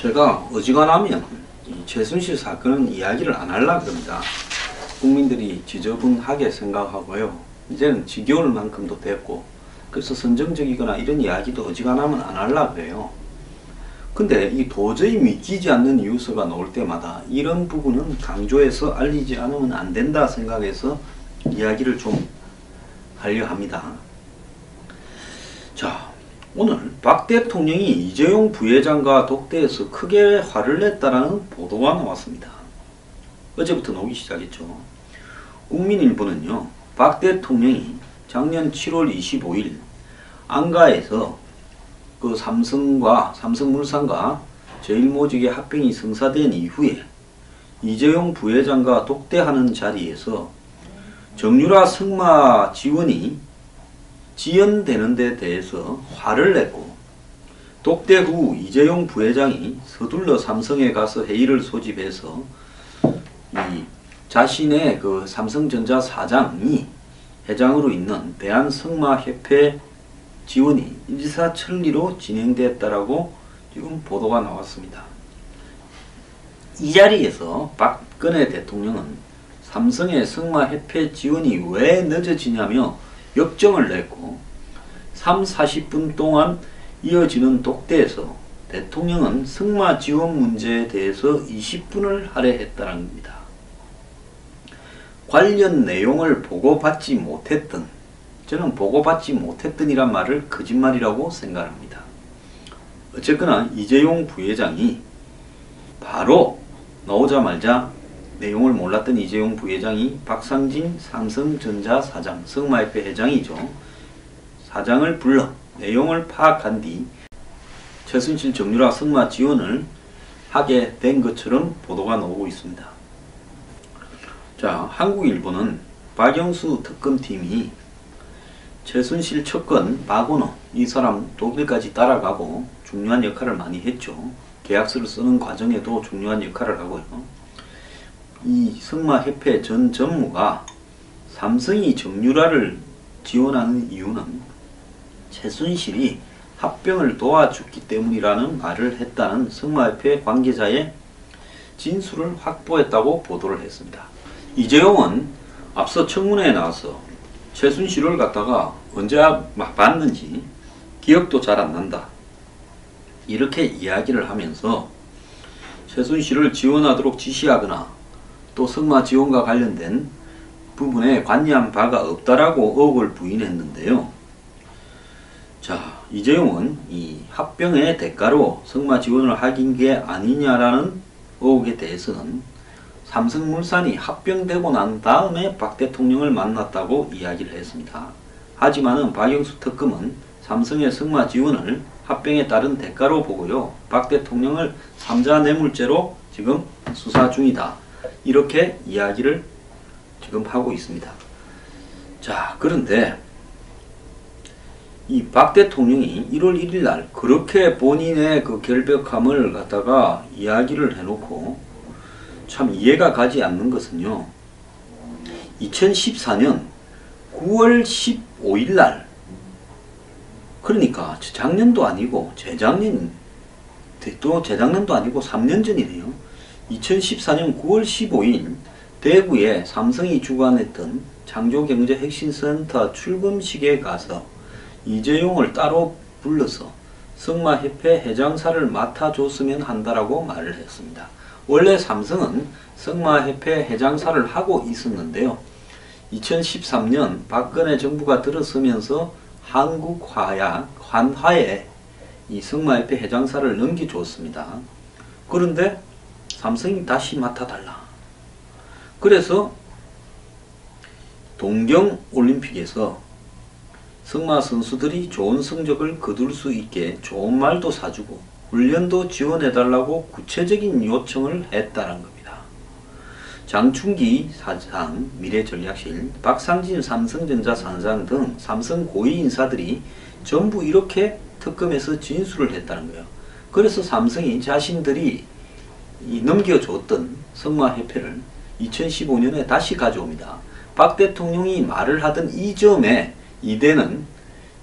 제가 어지간하면 이 최순실 사건은 이야기를 안 하려고 합니다. 국민들이 지저분하게 생각하고요. 이제는 지겨울 만큼도 됐고, 그래서 선정적이거나 이런 이야기도 어지간하면 안 하려고 해요. 근데 이 도저히 믿기지 않는 뉴스가 나올 때마다 이런 부분은 강조해서 알리지 않으면 안 된다 생각해서 이야기를 좀 하려 합니다. 자, 오늘 박 대통령이 이재용 부회장과 독대에서 크게 화를 냈다라는 보도가 나왔습니다. 어제부터 나오기 시작했죠. 국민일보는요, 박 대통령이 작년 7월 25일 안가에서 그 삼성물산과 제일모직의 합병이 성사된 이후에 이재용 부회장과 독대하는 자리에서 정유라 승마 지원이 지연되는 데 대해서 화를 냈고, 독대 후 이재용 부회장이 서둘러 삼성에 가서 회의를 소집해서 이 자신의 그 삼성전자 사장이 회장으로 있는 대한승마협회 지원이 일사천리로 진행됐다라고 지금 보도가 나왔습니다. 이 자리에서 박근혜 대통령은 삼성의 승마협회 지원이 왜 늦어지냐며 역정을 냈고, 30-40분 동안 이어지는 독대에서 대통령은 승마 지원 문제에 대해서 20분을 할애했다는 겁니다. 관련 내용을 보고받지 못했던, 저는 보고받지 못했던이란 말을 거짓말이라고 생각합니다. 어쨌거나 이재용 부회장이 바로 나오자마자 내용을 몰랐던 이재용 부회장이 박상진 삼성전자 사장, 승마협회 회장이죠. 사장을 불러 내용을 파악한 뒤 최순실 정유라 승마 지원을 하게 된 것처럼 보도가 나오고 있습니다. 자, 한국일보는 박영수 특검팀이 최순실 척건 박원호, 이 사람 독일까지 따라가고 중요한 역할을 많이 했죠. 계약서를 쓰는 과정에도 중요한 역할을 하고요. 이 승마협회 전 전무가 삼성이 정유라를 지원하는 이유는 최순실이 합병을 도와줬기 때문이라는 말을 했다는 승마협회 관계자의 진술을 확보했다고 보도를 했습니다. 이재용은 앞서 청문회에 나와서 최순실을 갖다가 언제 봤는지 기억도 잘 안 난다, 이렇게 이야기를 하면서 최순실을 지원하도록 지시하거나 또 승마 지원과 관련된 부분에 관여한 바가 없다라고 의혹을 부인했는데요. 자, 이재용은 이 합병의 대가로 승마 지원을 하긴 게 아니냐라는 의혹에 대해서는 삼성물산이 합병되고 난 다음에 박 대통령을 만났다고 이야기를 했습니다. 하지만은 박영수 특검은 삼성의 승마 지원을 합병에 따른 대가로 보고요, 박 대통령을 삼자뇌물죄로 지금 수사 중이다, 이렇게 이야기를 지금 하고 있습니다. 자, 그런데 이 박 대통령이 1월 1일 날 그렇게 본인의 그 결백함을 갖다가 이야기를 해놓고 참 이해가 가지 않는 것은요, 2014년 9월 15일 날, 그러니까 작년도 아니고 재작년도 아니고 3년 전이네요. 2014년 9월 15일 대구에 삼성이 주관했던 창조경제혁신센터 출금식에 가서 이재용을 따로 불러서 승마협회 회장사를 맡아줬으면 한다라고 말을 했습니다. 원래 삼성은 승마협회 회장사를 하고 있었는데요. 2013년 박근혜 정부가 들어서면서 한화에 이 승마협회 회장사를 넘겨줬습니다. 그런데 삼성이 다시 맡아달라. 그래서 동경올림픽에서 승마 선수들이 좋은 성적을 거둘 수 있게 좋은 말도 사주고 훈련도 지원해달라고 구체적인 요청을 했다는 겁니다. 장충기 사장, 미래전략실, 박상진 삼성전자 사장 등 삼성 고위 인사들이 전부 이렇게 특검에서 진술을 했다는 거예요. 그래서 삼성이 자신들이 넘겨줬던 승마협회를 2015년에 다시 가져옵니다. 박 대통령이 말을 하던 이 점에 이때는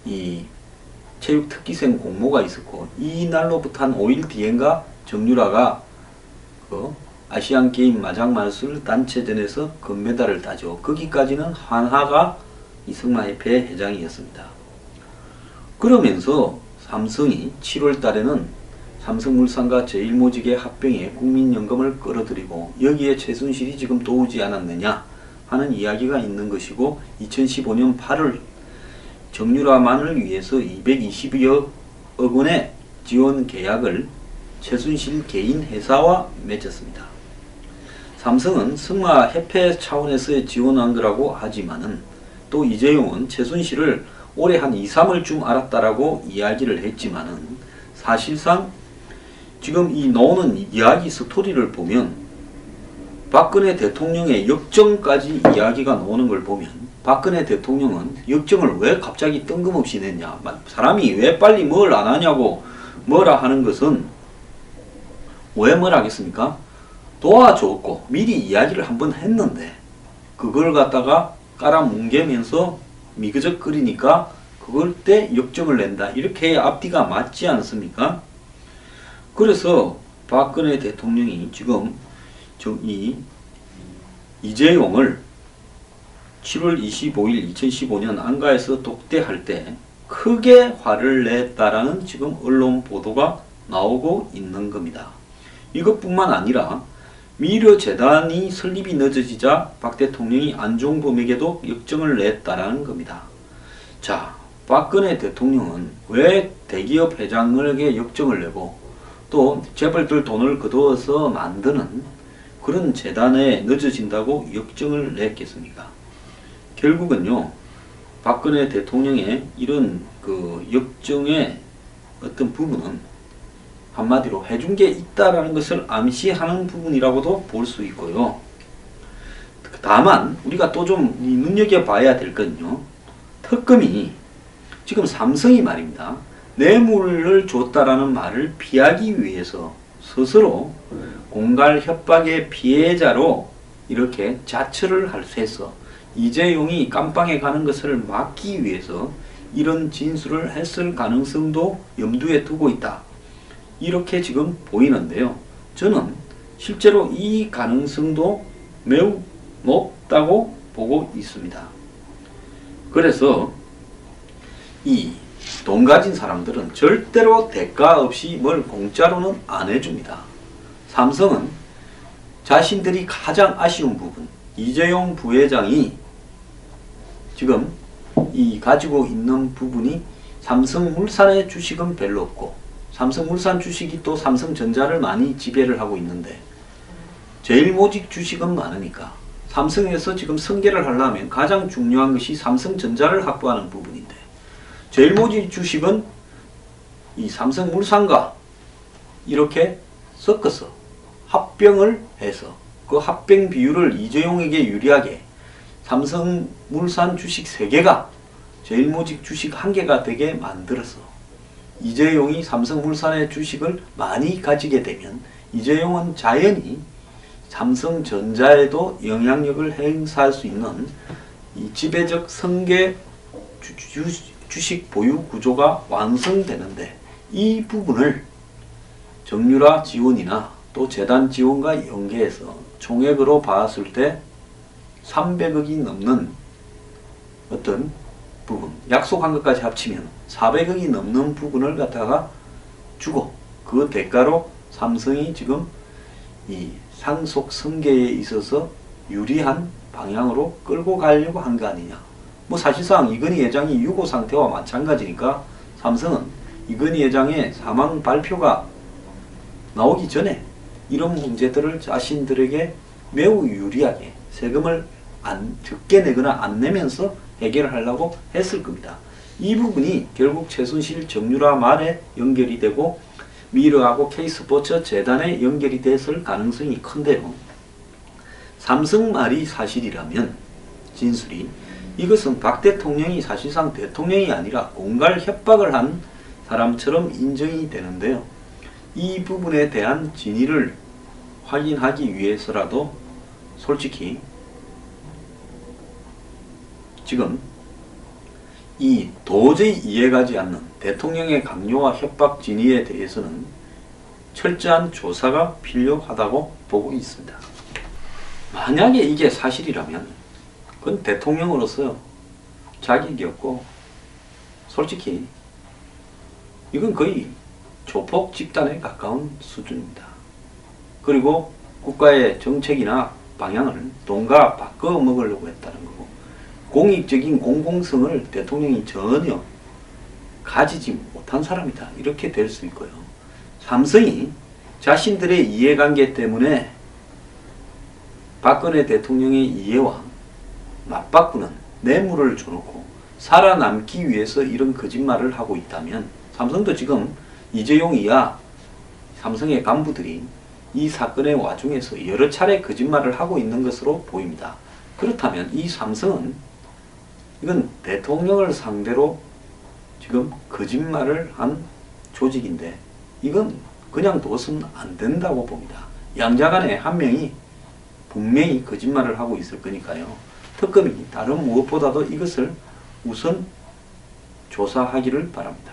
이 체육특기생 공모가 있었고, 이 날로부터 한 5일 뒤엔가 정유라가 그 아시안 게임 마장 마술 단체전에서 금메달을 따죠. 거기까지는 한화가 이승만협회 회장이었습니다. 그러면서 삼성이 7월 달에는 삼성물산과 제일모직의 합병에 국민연금을 끌어들이고 여기에 최순실이 지금 도우지 않았느냐 하는 이야기가 있는 것이고, 2015년 8월 정유라만을 위해서 220여 억 원의 지원 계약을 최순실 개인 회사와 맺었습니다. 삼성은 승마협회 차원에서 지원한 거라고 하지만은 또 이재용은 최순실을 올해 한 2, 3월쯤 알았다라고 이야기를 했지만은 사실상 지금 이 나오는 이야기 스토리를 보면 박근혜 대통령의 역정까지 이야기가 나오는 걸 보면 박근혜 대통령은 역정을 왜 갑자기 뜬금없이 냈냐, 사람이 왜 빨리 뭘 안 하냐고 뭐라 하는 것은 왜 뭘 하겠습니까? 도와줬고 미리 이야기를 한번 했는데 그걸 갖다가 깔아뭉개면서 미그적거리니까 그걸 때 역정을 낸다, 이렇게 앞뒤가 맞지 않습니까? 그래서 박근혜 대통령이 지금 이 이재용을 7월 25일 2015년 안가에서 독대할 때 크게 화를 냈다라는 지금 언론 보도가 나오고 있는 겁니다. 이것뿐만 아니라 미르재단이 설립이 늦어지자 박 대통령이 안종범에게도 역정을 냈다라는 겁니다. 자, 박근혜 대통령은 왜 대기업 회장에게 역정을 내고 또 재벌들 돈을 거두어서 만드는 그런 재단에 늦어진다고 역정을 냈겠습니까? 결국은요, 박근혜 대통령의 이런 그 역정의 어떤 부분은 한마디로 해준 게 있다라는 것을 암시하는 부분이라고도 볼 수 있고요. 다만 우리가 또 좀 눈여겨봐야 될 건요, 특검이 지금 삼성이 말입니다, 뇌물을 줬다라는 말을 피하기 위해서 스스로 공갈 협박의 피해자로 이렇게 자처를 할 수 해서 이재용이 깜빵에 가는 것을 막기 위해서 이런 진술을 했을 가능성도 염두에 두고 있다, 이렇게 지금 보이는데요. 저는 실제로 이 가능성도 매우 높다고 보고 있습니다. 그래서 이 돈 가진 사람들은 절대로 대가 없이 뭘 공짜로는 안 해줍니다. 삼성은 자신들이 가장 아쉬운 부분, 이재용 부회장이 지금 이 가지고 있는 부분이 삼성물산의 주식은 별로 없고, 삼성물산 주식이 또 삼성전자를 많이 지배를 하고 있는데 제일모직 주식은 많으니까 삼성에서 지금 승계를 하려면 가장 중요한 것이 삼성전자를 확보하는 부분인데, 제일모직 주식은 이 삼성물산과 이렇게 섞어서 합병을 해서 그 합병 비율을 이재용에게 유리하게 삼성물산 주식 3개가 제일모직 주식 1개가 되게 만들어서 이재용이 삼성물산의 주식을 많이 가지게 되면 이재용은 자연히 삼성전자에도 영향력을 행사할 수 있는 이 지배적 승계 주식 보유 구조가 완성되는데, 이 부분을 정유라 지원이나 또 재단 지원과 연계해서 총액으로 봤을 때 300억이 넘는 어떤 부분, 약속한 것까지 합치면 400억이 넘는 부분을 갖다가 주고 그 대가로 삼성이 지금 이 상속 승계에 있어서 유리한 방향으로 끌고 가려고 한 거 아니냐. 뭐 사실상 이건희 회장이 유고 상태와 마찬가지니까 삼성은 이건희 회장의 사망 발표가 나오기 전에 이런 문제들을 자신들에게 매우 유리하게 세금을 적게 내거나 안 내면서 해결을 하려고 했을 겁니다. 이 부분이 결국 최순실 정유라 말에 연결이 되고 미르하고 K스포츠 재단에 연결이 됐을 가능성이 큰데요. 삼성 말이 사실이라면 진술이, 이것은 박 대통령이 사실상 대통령이 아니라 공갈 협박을 한 사람처럼 인정이 되는데요. 이 부분에 대한 진위를 확인하기 위해서라도 솔직히 지금 이 도저히 이해가지 않는 대통령의 강요와 협박 진위에 대해서는 철저한 조사가 필요하다고 보고 있습니다. 만약에 이게 사실이라면 그건 대통령으로서 자격이 없고 솔직히 이건 거의 조폭 집단에 가까운 수준입니다. 그리고 국가의 정책이나 방향을 돈과 바꿔 먹으려고 했다는 거고, 공익적인 공공성을 대통령이 전혀 가지지 못한 사람이다, 이렇게 될 수 있고요. 삼성이 자신들의 이해관계 때문에 박근혜 대통령의 이해와 맞바꾸는 뇌물을 줘놓고 살아남기 위해서 이런 거짓말을 하고 있다면, 삼성도 지금 이재용 이하 삼성의 간부들이 이 사건의 와중에서 여러 차례 거짓말을 하고 있는 것으로 보입니다. 그렇다면 이 삼성은 이건 대통령을 상대로 지금 거짓말을 한 조직인데 이건 그냥 둬서는 안 된다고 봅니다. 양자간에 한 명이 분명히 거짓말을 하고 있을 거니까요. 특검이 다른 무엇보다도 이것을 우선 조사하기를 바랍니다.